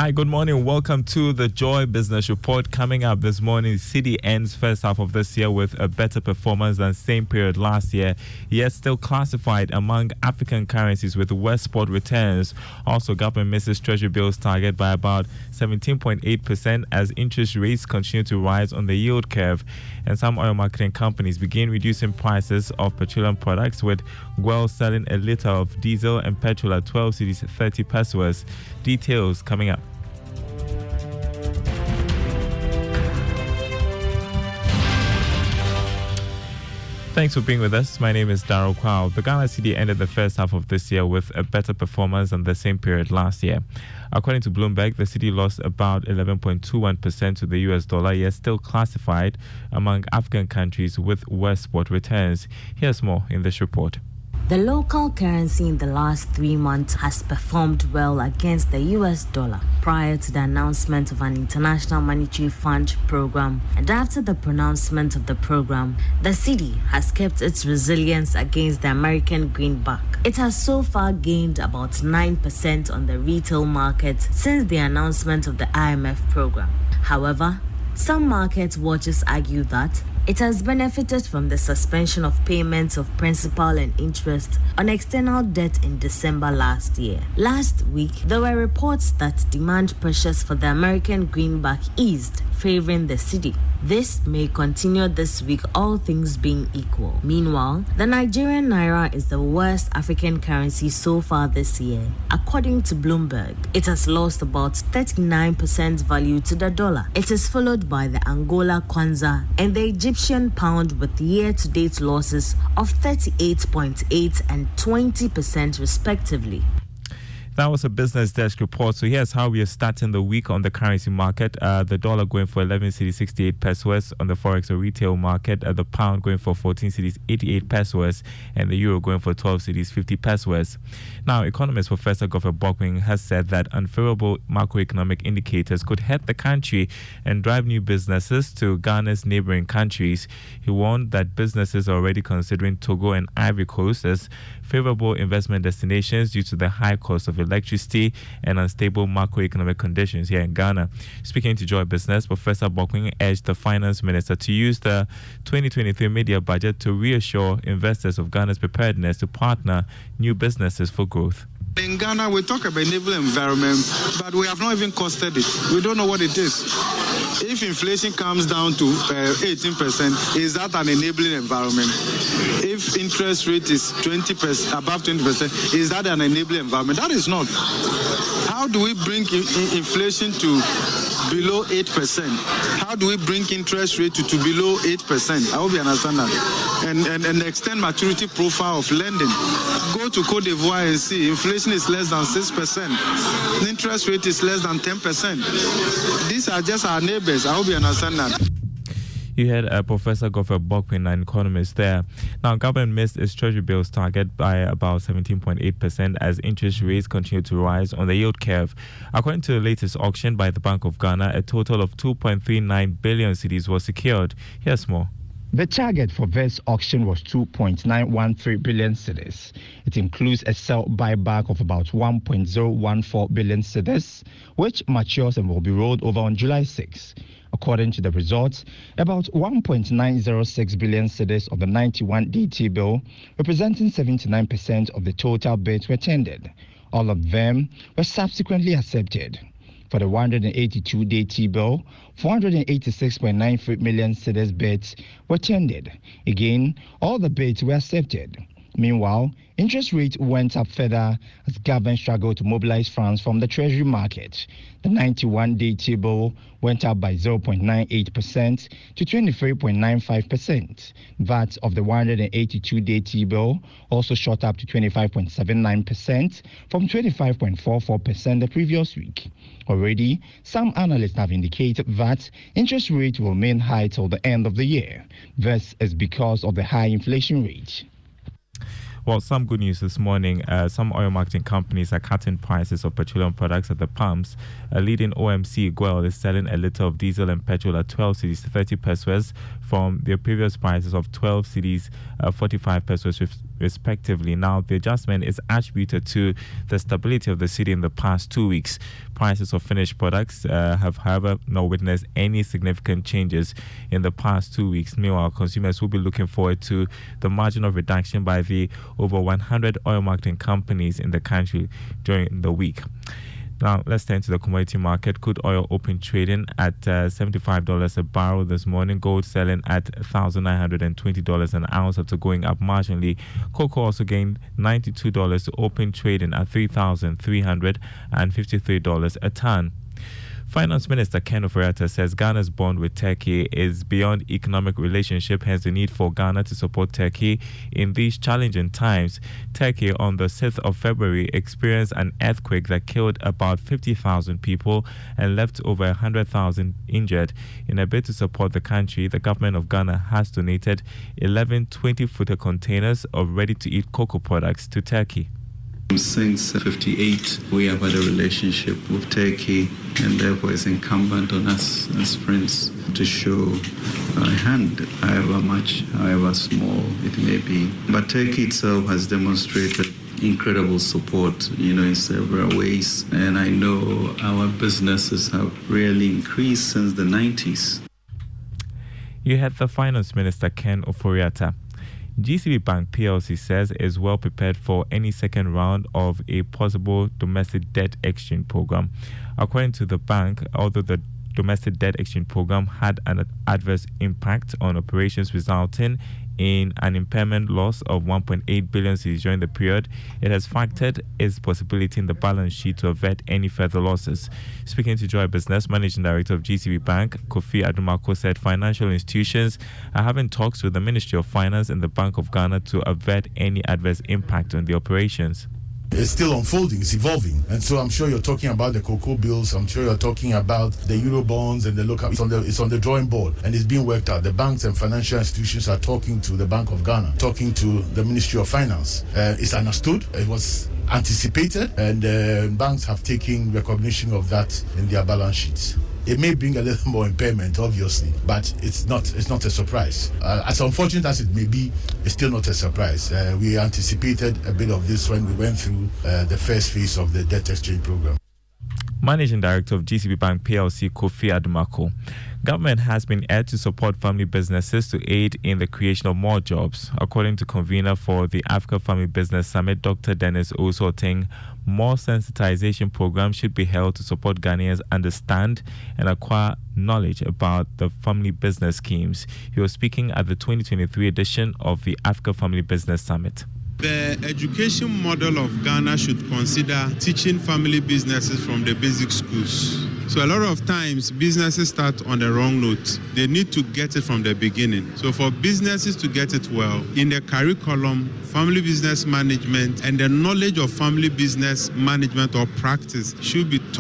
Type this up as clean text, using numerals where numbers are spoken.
Hi, good morning. Welcome to the Joy Business Report. Coming up this morning, Cedi ends first half of this year with a better performance than same period last year, yet still classified among African currencies with worst spot returns. Also, government misses Treasury bills target by about 17.8% as interest rates continue to rise on the yield curve. And some oil marketing companies begin reducing prices of petroleum products, with Guel selling a liter of diesel and petrol at 12 cedis 30 pesos. Details coming up. Thanks for being with us. My name is Darryl Kwao. The Ghana Cedi ended the first half of this year with a better performance than the same period last year. According to Bloomberg, the Cedi lost about 11.21% to the US dollar, yet still classified among African countries with worst spot returns. Here's more in this report. The local currency in the last 3 months has performed well against the US dollar prior to the announcement of an International Monetary Fund program, and after the pronouncement of the program, the Cedi has kept its resilience against the American greenback. It has so far gained about 9% on the retail market since the announcement of the IMF program. However, some market watchers argue that it has benefited from the suspension of payments of principal and interest on external debt in December last year. Last week, there were reports that demand pressures for the American greenback eased, favoring the Cedi. This may continue this week, all things being equal. Meanwhile, the Nigerian naira is the worst African currency so far this year. According to Bloomberg, it has lost about 39% value to the dollar. It is followed by the Angola kwanza and the Egyptian pound, with year-to-date losses of 38.8% and 20% respectively. That was a business desk report. So here's how we are starting the week on the currency market. The dollar going for 11 cedis 68 pesos on the forex or retail market. The pound going for 14 cedis 88 pesos, and the euro going for 12 cedis 50 pesos. Now, economist Professor Godfrey Bockwing has said that unfavorable macroeconomic indicators could hurt the country and drive new businesses to Ghana's neighboring countries. He warned that businesses are already considering Togo and Ivory Coast as favorable investment destinations due to the high cost of electricity and unstable macroeconomic conditions here in Ghana. Speaking to Joy Business, Professor Bockwing urged the finance minister to use the 2023 media budget to reassure investors of Ghana's preparedness to partner new businesses for growth. In Ghana, we talk about enabling environment, but we have not even costed it. We don't know what it is. If inflation comes down to 18%, is that an enabling environment? If interest rate is 20%, above 20%, is that an enabling environment? That is not. How do we bring inflation to below 8%? How do we bring interest rate to below 8%? I hope you understand that. And extend maturity profile of lending. Go to Cote d'Ivoire and see inflation is less than 6%. The interest rate is less than 10%. These are just our neighbors. I hope you understand that. You had Professor Godfrey Bockwing, an economist there. Now, government missed its treasury bills target by about 17.8% as interest rates continue to rise on the yield curve. According to the latest auction by the Bank of Ghana, a total of 2.39 billion cedis was secured. Here's more. The target for this auction was 2.913 billion cedis. It includes a sell buyback of about 1.014 billion cedis, which matures and will be rolled over on July 6. According to the results, about 1.906 billion cedis of the 91-day T-bill, representing 79% of the total bids, were tendered. All of them were subsequently accepted. For the 182-day T-bill, 486.93 million cedis bids were tendered. Again, all the bids were accepted. Meanwhile, interest rates went up further as government struggled to mobilize funds from the treasury market. The 91-day T-bill went up by 0.98% to 23.95%. That of the 182-day T-bill also shot up to 25.79% from 25.44% the previous week. Already, some analysts have indicated that interest rates will remain high till the end of the year. This is because of the high inflation rate. Well, some good news this morning. Some oil marketing companies are cutting prices of petroleum products at the pumps. Leading OMC Guel is selling a litre of diesel and petrol at 12 cedis 30 pesos from their previous prices of 12 cedis 45 pesos respectively. Now, the adjustment is attributed to the stability of the city in the past 2 weeks. Prices of finished products have, however, not witnessed any significant changes in the past 2 weeks. Meanwhile, consumers will be looking forward to the marginal reduction by the over 100 oil marketing companies in the country during the week. Now, let's turn to the commodity market. Crude oil open trading at $75 a barrel this morning. Gold selling at $1,920 an ounce after going up marginally. Cocoa also gained $92 to open trading at $3,353 a ton. Finance Minister Ken Ofori-Atta says Ghana's bond with Turkey is beyond economic relationship, hence the need for Ghana to support Turkey in these challenging times. Turkey on the 6th of February experienced an earthquake that killed about 50,000 people and left over 100,000 injured. In a bid to support the country, the government of Ghana has donated 11 20-footer containers of ready-to-eat cocoa products to Turkey. Since 1958, we have had a relationship with Turkey, and therefore it's incumbent on us as friends to show a hand, however much, however small it may be. But Turkey itself has demonstrated incredible support, in several ways, and I know our businesses have really increased since the 90s. You had the Finance Minister Ken Ofori-Atta. GCB Bank PLC says is well prepared for any second round of a possible domestic debt exchange program. According to the bank, although the domestic debt exchange program had an adverse impact on operations resulting in an impairment loss of 1.8 billion cedis during the period, it has factored its possibility in the balance sheet to avert any further losses. Speaking to Joy Business, Managing Director of GCB Bank, Kofi Adumako, said financial institutions are having talks with the Ministry of Finance and the Bank of Ghana to avert any adverse impact on the operations. It's still unfolding, it's evolving. And so I'm sure you're talking about the cocoa bills, I'm sure you're talking about the Euro bonds and the local, it's on the drawing board and it's being worked out. The banks and financial institutions are talking to the Bank of Ghana, talking to the Ministry of Finance. It's understood, it was anticipated, and banks have taken recognition of that in their balance sheets. It may bring a little more impairment, obviously, but it's not a surprise. As unfortunate as it may be, it's still not a surprise. We anticipated a bit of this when we went through the first phase of the debt exchange program. Managing Director of GCB Bank PLC, Kofi Adumako. Government has been urged to support family businesses to aid in the creation of more jobs. According to convener for the Africa Family Business Summit, Dr. Dennis Osoteng, more sensitization programs should be held to support Ghanaians understand and acquire knowledge about the family business schemes. He was speaking at the 2023 edition of the Africa Family Business Summit. The education model of Ghana should consider teaching family businesses from the basic schools. So a lot of times businesses start on the wrong note. They need to get it from the beginning. So for businesses to get it well, in the curriculum, family business management and the knowledge of family business management or practice should be taught